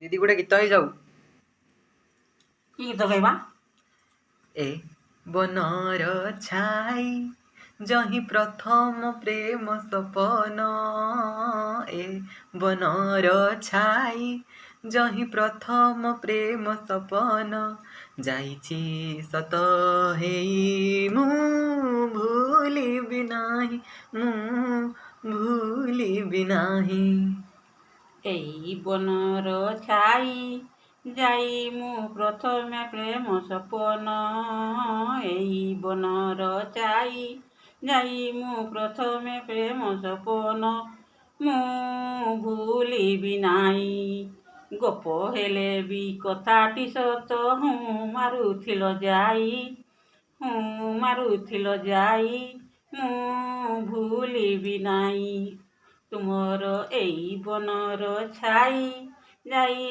दीदी गोटे गीत हो जाऊ कि गीत गाइबा ए बनर छाई जही प्रथम प्रेम सपन ए बनर छाई जही प्रथम प्रेम सपन जाइछि सत हेई मु भूलिबि नाही मु भूलिबि नाही एई बनर छाई जाई मु प्रथमे प्रेम सपन एई बनर छाई जाई मु प्रथमे प्रेम सपन मु भूलिबि नाही गप हेले भी कथाटी सत हूँ मारुथिल जाई मु भूलिबि नाही तुमर एई बनर छाई जाई